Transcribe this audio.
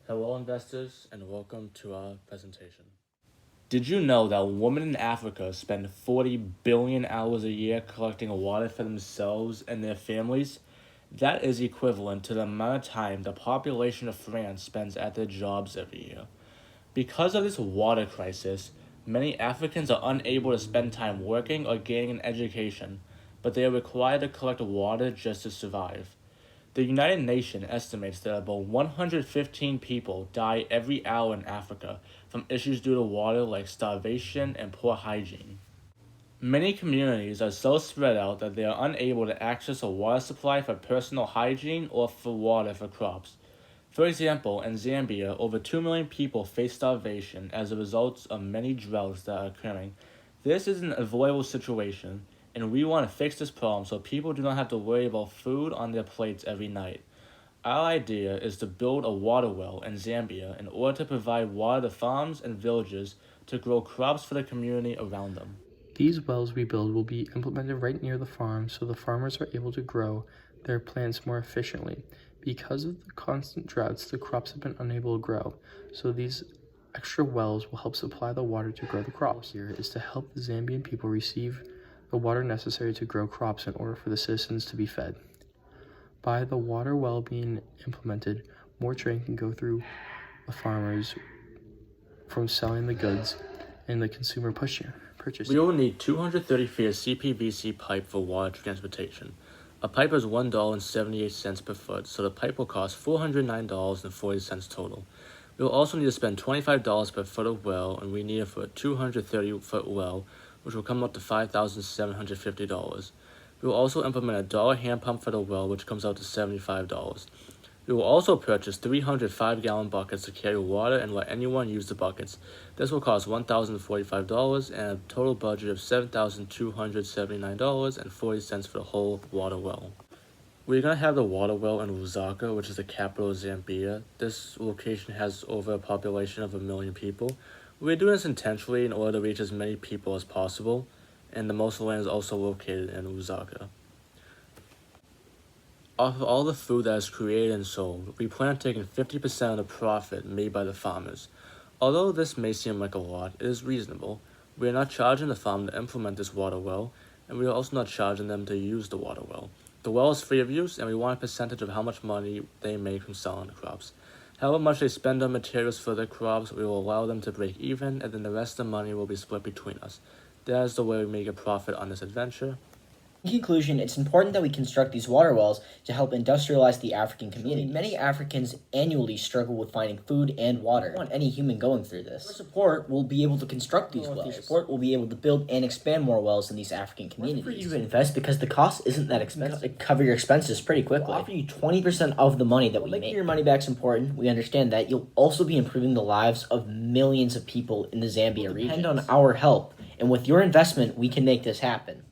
Hello, investors, and welcome to our presentation. Did you know that women in Africa spend 40 billion hours a year collecting water for themselves and their families? That is equivalent to the amount of time the population of France spends at their jobs every year. Because of this water crisis, many Africans are unable to spend time working or gaining an education, but they are required to collect water just to survive. The United Nations estimates that about 115 people die every hour in Africa from issues due to water like starvation and poor hygiene. Many communities are so spread out that they are unable to access a water supply for personal hygiene or for water for crops. For example, in Zambia, over 2 million people face starvation as a result of many droughts that are occurring. This is an avoidable situation, and we want to fix this problem so people do not have to worry about food on their plates every night. Our idea is to build a water well in Zambia in order to provide water to farms and villages to grow crops for the community around them. These wells we build will be implemented right near the farm so the farmers are able to grow their plants more efficiently. Because of the constant droughts, the crops have been unable to grow, so these extra wells will help supply the water to grow the crops. Here is to help the Zambian people receive the water necessary to grow crops in order for the citizens to be fed. By the water well being implemented, more trade can go through the farmers from selling the goods and the consumer purchasing. We will need 230 feet of CPVC pipe for water transportation. A pipe is $1.78 per foot, so the pipe will cost $409.40 total. We will also need to spend $25 per foot of well, and we need it for a 230-foot well, which will come up to $5,750. We will also implement a dollar hand pump for the well, which comes out to $75. We will also purchase 300 5-gallon buckets to carry water and let anyone use the buckets. This will cost $1,045 and a total budget of $7,279.40 for the whole water well. We're going to have the water well in Lusaka, which is the capital of Zambia. This location has over a population of 1 million people. We're doing this intentionally in order to reach as many people as possible, and the most land is also located in Lusaka. Off of all the food that is created and sold, we plan on taking 50% of the profit made by the farmers. Although this may seem like a lot, it is reasonable. We are not charging the farm to implement this water well, and we are also not charging them to use the water well. The well is free of use, and we want a percentage of how much money they make from selling the crops. However much they spend on materials for their crops, we will allow them to break even, and then the rest of the money will be split between us. That is the way we make a profit on this adventure. In conclusion, it's important that we construct these water wells to help industrialize the African community. Many Africans annually struggle with finding food and water. We don't want any human going through this. With support, we'll be able to construct these wells. With support, we'll be able to build and expand more wells in these African communities. For you to invest because the cost isn't that expensive. It cover your expenses pretty quickly. We'll offer you 20% of the money that we make. Making your money back is important. We understand that. You'll also be improving the lives of millions of people in the Zambia region. Depend on our help, and with your investment, we can make this happen.